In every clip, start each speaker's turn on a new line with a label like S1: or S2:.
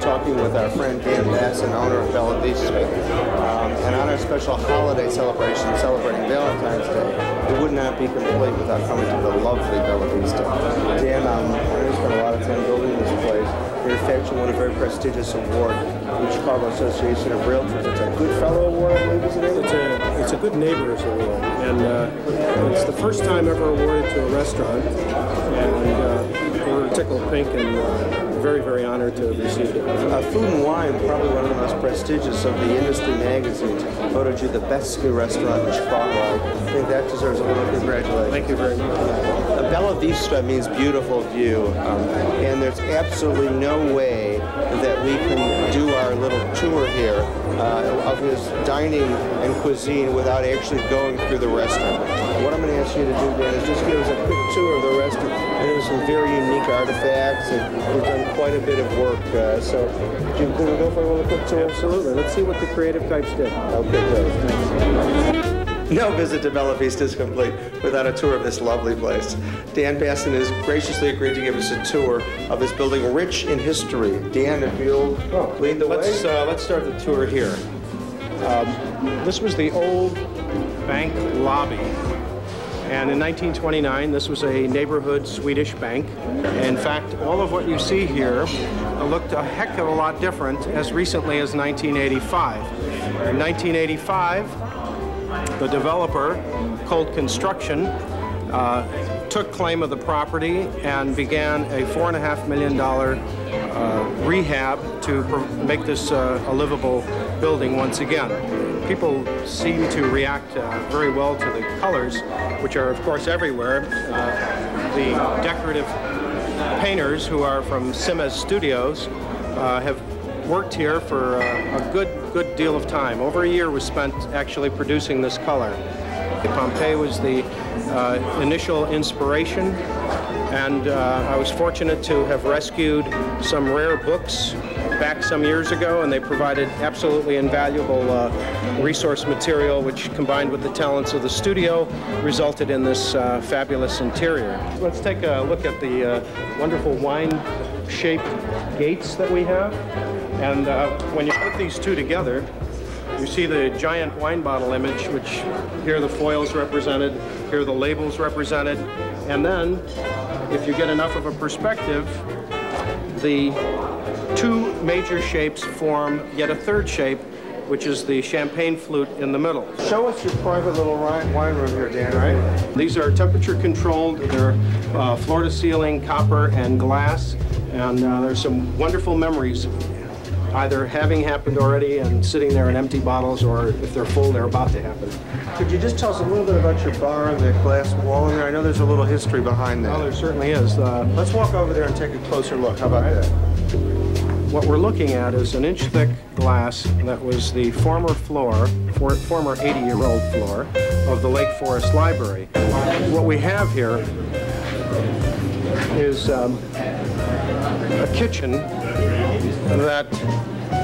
S1: talking with our friend Dan Bass, and owner of Bella Vista. And on our special holiday celebration, celebrating Valentine's Day, it would not be complete without coming to the lovely Bella Vista. Dan, I know you spent a lot of time building this place. In fact, you won a very prestigious award from the Chicago Association of Realtors. It's a Goodfellow Award, I believe, isn't it?
S2: It's a Good Neighbors Award, and it's the first time ever awarded to a restaurant, and we're tickled pink and very, very honored to have received it.
S1: Food and Wine, probably one of the most prestigious of the industry magazines, voted you the best ski restaurant in Chicago. I think that deserves a little congratulations.
S2: Thank you very much.
S1: Bella Vista means beautiful view, and there's absolutely no way that we can do our little tour here of his dining and cuisine without actually going through the restaurant. What I'm going to ask you to do, Dan, is just give us a quick tour of the restaurant. And there's some very unique artifacts, and we've done quite a bit of work. So, can we go for a little quick tour?
S2: Absolutely. Let's see what the creative types did.
S1: Okay, great. Thanks. No visit to Bella Vista is complete without a tour of this lovely place. Dan Basson has graciously agreed to give us a tour of this building rich in history. Dan, if you'll lead the way.
S2: Let's start the tour here. This was the old bank lobby. And in 1929, this was a neighborhood Swedish bank. In fact, all of what you see here looked a heck of a lot different as recently as 1985. In 1985, the developer, Colt Construction, took claim of the property and began a $4.5 million rehab to make this a livable building once again. People seem to react very well to the colors, which are, of course, everywhere. The decorative painters, who are from Simes Studios, have worked here for a good deal of time. Over a year was spent actually producing this color. Pompeii was the initial inspiration, and I was fortunate to have rescued some rare books back some years ago, and they provided absolutely invaluable resource material, which combined with the talents of the studio resulted in this fabulous interior. Let's take a look at the wonderful wine-shaped gates that we have. And when you put these two together, you see the giant wine bottle image, which here the foil's represented, here the label's represented, and then if you get enough of a perspective, the two major shapes form yet a third shape, which is the champagne flute in the middle.
S1: Show us your private little wine room here, Dan, right?
S2: These are temperature controlled. They're floor-to-ceiling copper and glass, and there's some wonderful memories, either having happened already and sitting there in empty bottles, or if they're full, they're about to happen.
S1: Could you just tell us a little bit about your bar and the glass wall in there? I know there's a little history behind that.
S2: Oh, there certainly is.
S1: Let's walk over there and take a closer look. How about that?
S2: What we're looking at is an inch-thick glass that was the former floor, former 80-year-old floor of the Lake Forest Library. What we have here is a kitchen that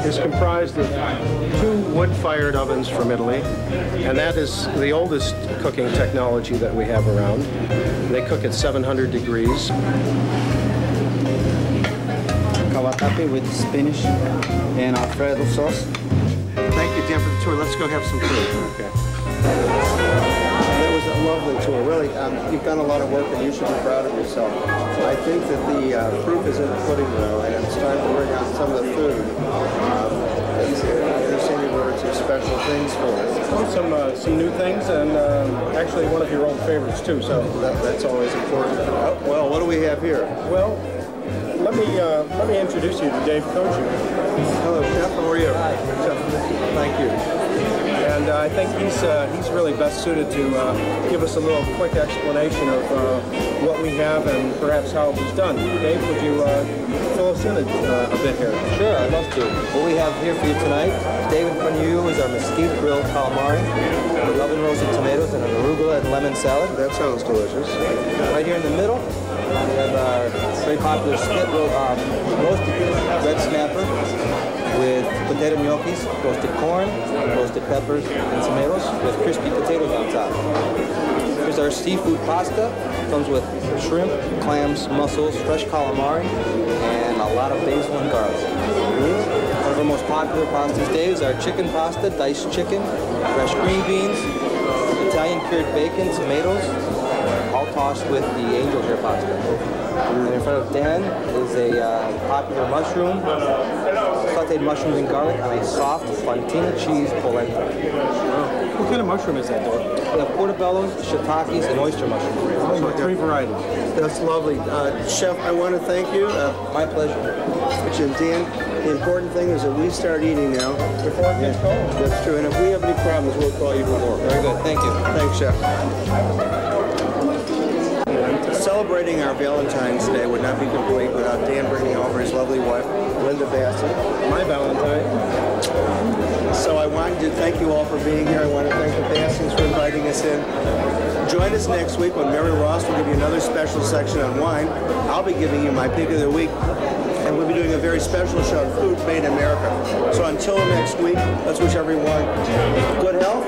S2: is comprised of two wood-fired ovens from Italy, and that is the oldest cooking technology that we have around. They cook at 700 degrees.
S3: Cavatappi with spinach and Alfredo sauce.
S1: Thank you, Dan, for the tour. Let's go have some food.
S2: Okay.
S1: That was a lovely tour. Really, you've done a lot of work, and you should be proud of yourself. I think that the proof is in the pudding, though, and it's time to bring out some of the food. You're saying you ordered some special things for us.
S2: Some new things, and actually one of your old favorites, too. So
S1: that's always important. Oh, well, what do we have here?
S2: Well, let me introduce you to Dave Koju.
S1: Hello, Chef. How are you?
S3: Hi.
S1: Thank you.
S2: And I think he's really best suited to give us a little quick explanation of what we have and perhaps how it was done. Dave, would you fill us in a bit here?
S3: Sure, I'd love to. What we have here for you tonight, Dave, in front of you is our mesquite grilled calamari with oven roasted tomatoes and an arugula and lemon salad.
S1: That sounds delicious.
S3: Right here in the middle, we have our very popular split roasted red snapper with potato gnocchis, roasted corn, roasted peppers, and tomatoes with crispy potatoes on top. Crispy is our seafood pasta. Comes with shrimp, clams, mussels, fresh calamari, and a lot of basil and garlic. One of our most popular pastas these days is our chicken pasta, diced chicken, fresh green beans, Italian cured bacon, tomatoes, all tossed with the angel hair pasta. And in front of Dan is a popular mushroom, sauteed mushrooms and garlic on a soft fontina cheese polenta.
S2: What kind of mushroom is that, though?
S3: We have portobellos, shiitakes, and oyster mushrooms.
S2: Oh, so 3 varieties.
S1: That's lovely. Chef, I want to thank you.
S3: My pleasure.
S1: And Dan, the important thing is that we start eating now.
S3: Before it gets cold.
S1: That's true. And if we have any problems, we'll call you for more.
S3: Very good. Thank you.
S1: Thanks, Chef. Celebrating our Valentine's Day would not be complete without Dan bringing over his lovely wife, Linda Bassett.
S2: My Valentine.
S1: So I wanted to thank you all for being here. I want to thank the Bassets for inviting us in. Join us next week when Mary Ross will give you another special section on wine. I'll be giving you my pick of the week. And we'll be doing a very special show on food made in America. So until next week, let's wish everyone good health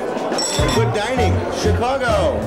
S1: and good dining. Chicago!